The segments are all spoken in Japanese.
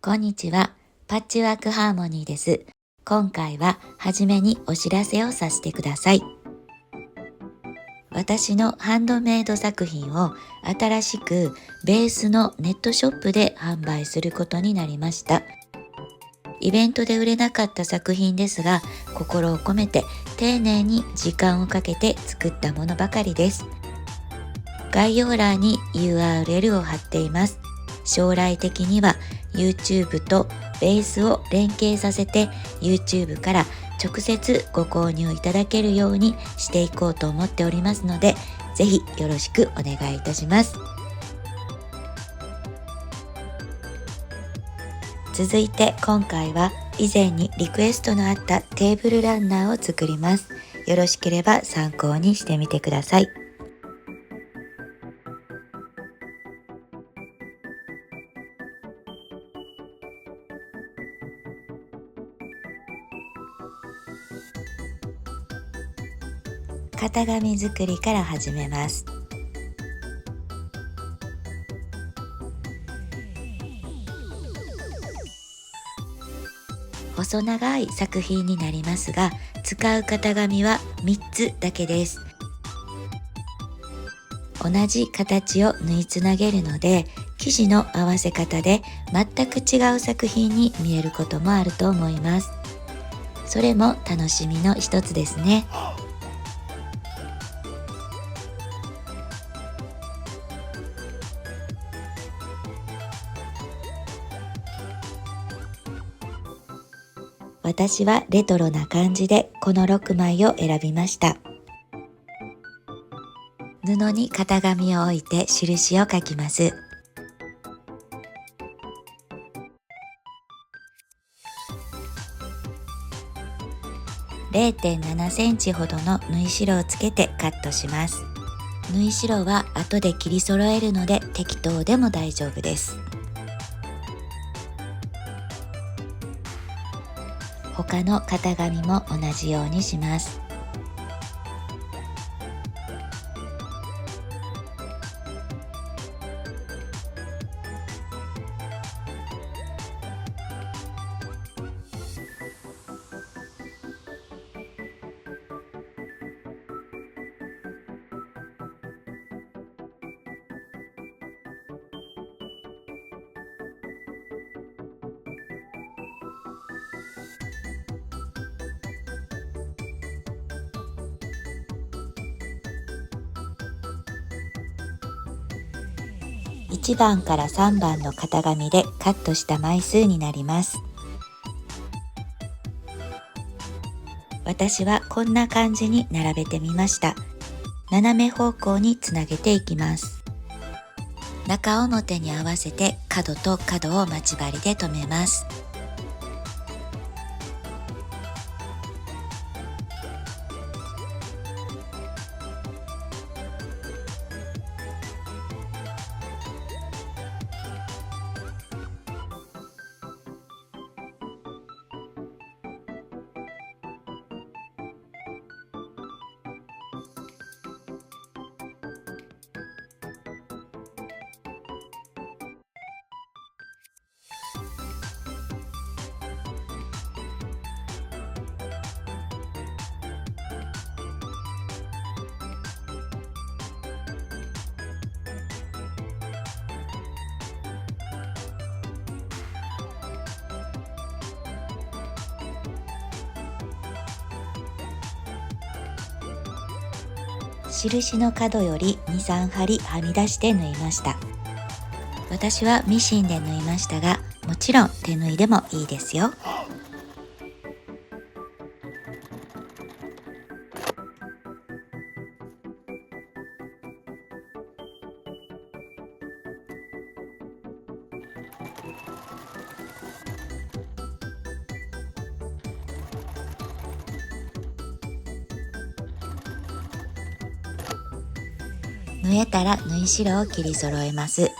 こんにちは。パッチワークハーモニーです。今回ははじめにお知らせをさせてください。私のハンドメイド作品を新しくベースのネットショップで販売することになりました。イベントで売れなかった作品ですが、心を込めて丁寧に時間をかけて作ったものばかりです。概要欄に URL を貼っています。将来的には YouTube とベースを連携させて YouTube から直接ご購入いただけるようにしていこうと思っておりますので、ぜひよろしくお願いいたします。続いて今回は以前にリクエストのあったテーブルランナーを作ります。よろしければ参考にしてみてください。型紙作りから始めます。細長い作品になりますが、使う型紙は3つだけです。同じ形を縫いつなげるので、生地の合わせ方で全く違う作品に見えることもあると思います。それも楽しみの一つですね。私はレトロな感じでこの6枚を選びました。布に型紙を置いて印を書きます。0.7 センチほどの縫い代をつけてカットします。縫い代は後で切り揃えるので適当でも大丈夫です。他の型紙も同じようにします。1番から3番の型紙でカットした枚数になります。私はこんな感じに並べてみました。斜め方向につなげていきます。中表に合わせて角と角を待ち針で留めます。印の角より 2,3 針はみ出して縫いました。私はミシンで縫いましたが、もちろん手縫いでもいいですよ。縫えたら縫い代を切り揃えます。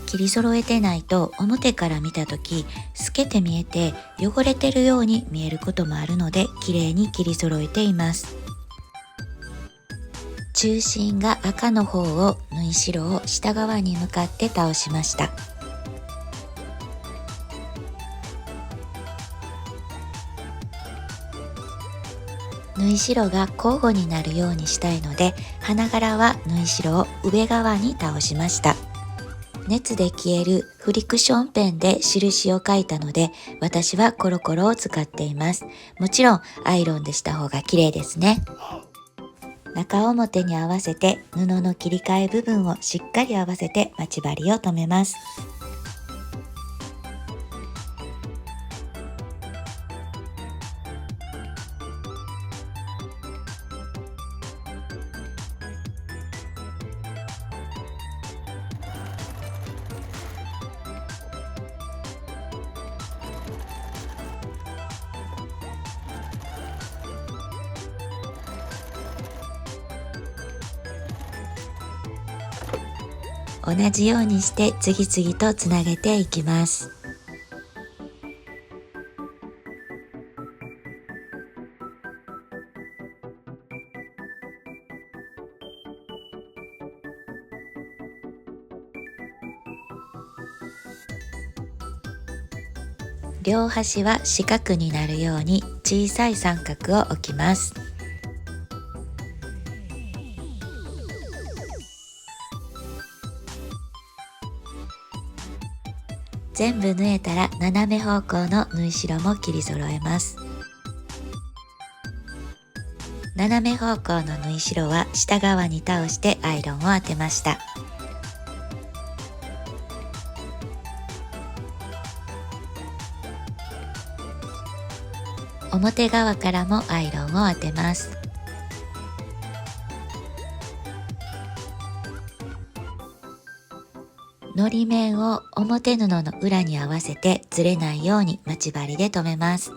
切り揃えてないと表から見た時透けて見えて汚れてるように見えることもあるので、綺麗に切り揃えています。中心が赤の方を縫い代を下側に向かって倒しました。縫い代が交互になるようにしたいので、花柄は縫い代を上側に倒しました。熱で消えるフリクションペンで印を書いたので、私はコロコロを使っています。もちろんアイロンでした方が綺麗ですね。中表に合わせて布の切り替え部分をしっかり合わせて待ち針を留めます。同じようにして次々とつなげていきます。両端は四角になるように小さい三角を置きます。全部縫えたら斜め方向の縫い代も切り揃えます。斜め方向の縫い代は下側に倒してアイロンを当てました。表側からもアイロンを当てます。のり面を表布の裏に合わせてずれないように待ち針で留めます。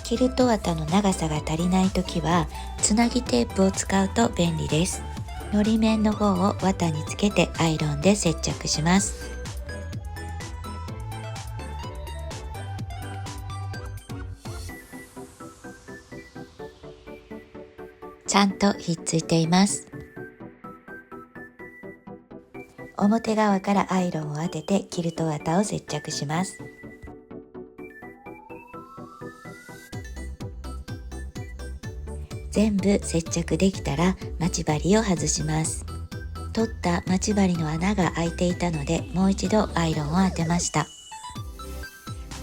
キルト綿の長さが足りないときはつなぎテープを使うと便利です。のり面の方を綿につけてアイロンで接着します。ちゃんとひっついています。表側からアイロンを当ててキルト綿を接着します。全部接着できたら待ち針を外します。取った待ち針の穴が開いていたのでもう一度アイロンを当てました。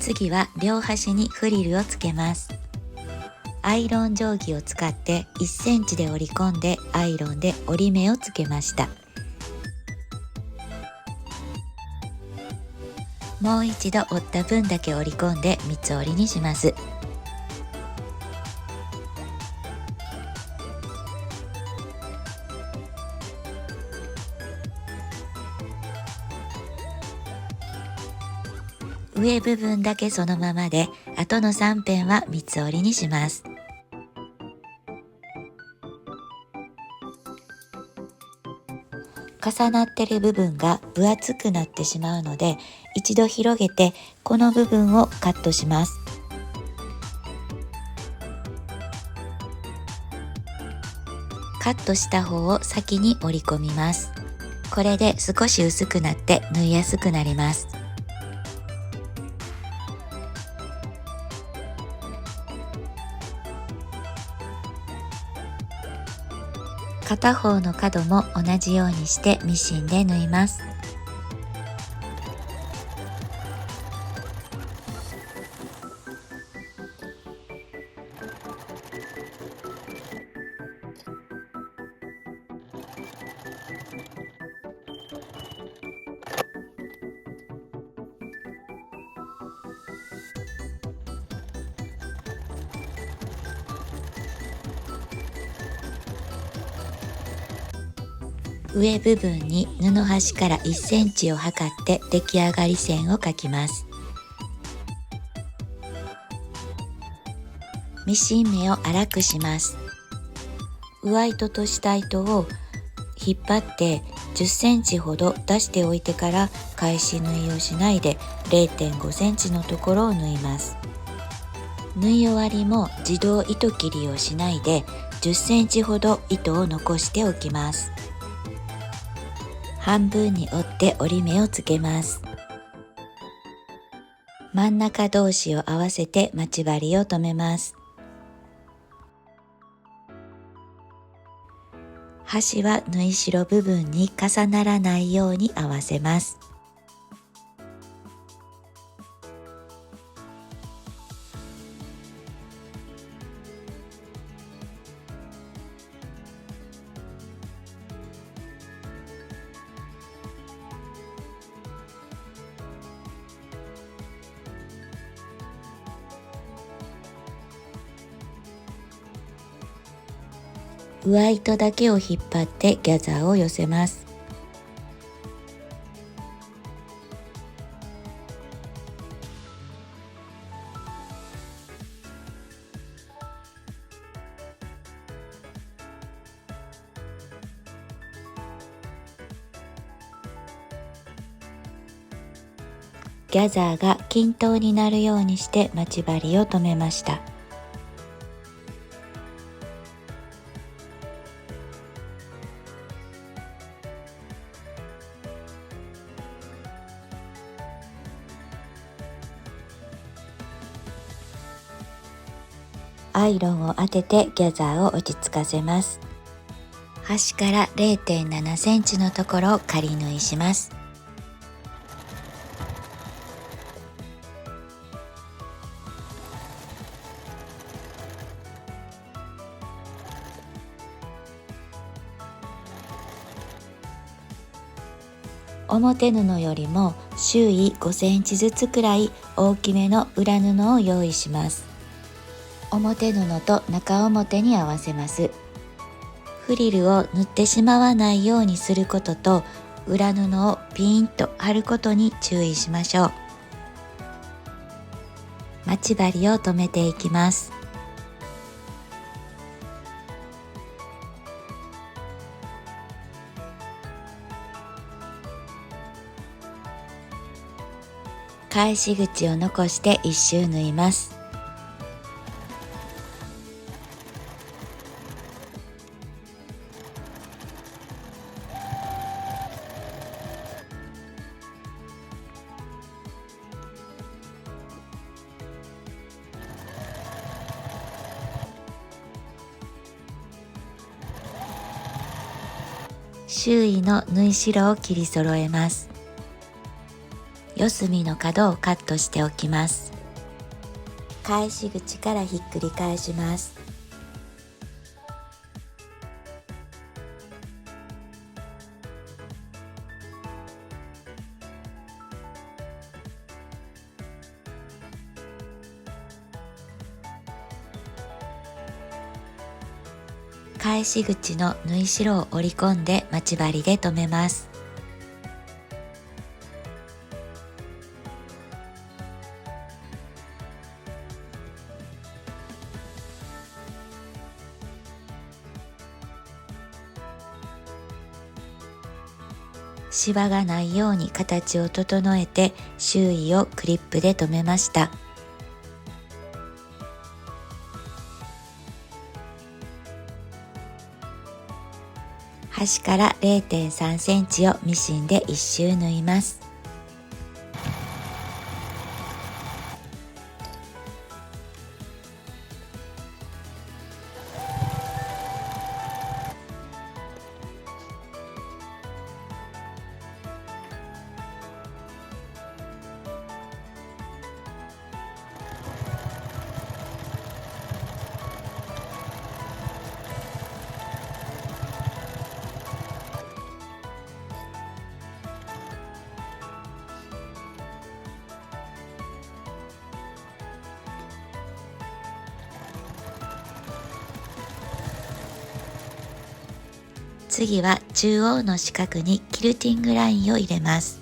次は両端にフリルをつけます。アイロン定規を使って1センチで折り込んでアイロンで折り目をつけました。もう一度折った分だけ折り込んで三つ折りにします。上部分だけそのままで、あとの3辺は三つ折りにします。重なってる部分が分厚くなってしまうので、一度広げてこの部分をカットします。カットした方を先に折り込みます。これで少し薄くなって縫いやすくなります。片方の角も同じようにしてミシンで縫います。上部分に布端から1センチを測って出来上がり線を描きます。ミシン目を粗くします。上糸と下糸を引っ張って10センチほど出しておいてから返し縫いをしないで 0.5 センチのところを縫います。縫い終わりも自動糸切りをしないで10センチほど糸を残しておきます。半分に折って折り目をつけます。真ん中同士を合わせて待ち針を留めます。端は縫い代部分に重ならないように合わせます。上糸だけを引っ張ってギャザーを寄せます。ギャザーが均等になるようにして待ち針を留めました。アイロンを当ててギャザーを落ち着かせます。端から 0.7 センチのところを仮縫いします。表布よりも周囲5センチずつくらい大きめの裏布を用意します。表布と中表に合わせます。フリルを縫ってしまわないようにすることと、裏布をピーンと貼ることに注意しましょう。待ち針を留めていきます。返し口を残して一周縫います。周囲の縫い代を切り揃えます。四隅の角をカットしておきます。返し口からひっくり返します。返し口の縫い代を折り込んで待ち針で留めます。シワがないように形を整えて周囲をクリップで留めました。端から 0.3 センチをミシンで一周縫います。次は中央の四角にキルティングラインを入れます。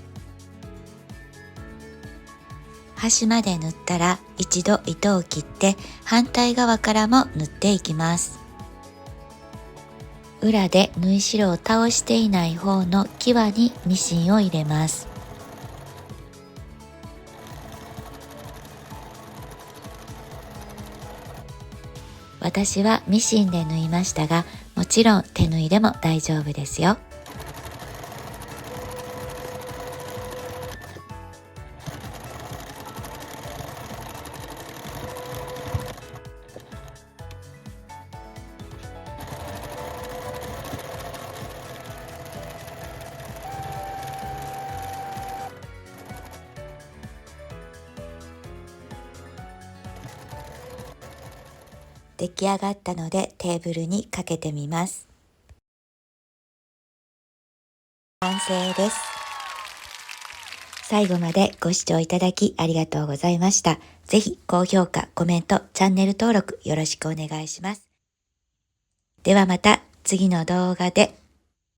端まで縫ったら一度糸を切って反対側からも縫っていきます。裏で縫い代を倒していない方の際にミシンを入れます。私はミシンで縫いましたが、もちろん手縫いでも大丈夫ですよ。出来上がったのでテーブルにかけてみます。完成です。最後までご視聴いただきありがとうございました。ぜひ高評価、コメント、チャンネル登録よろしくお願いします。ではまた次の動画で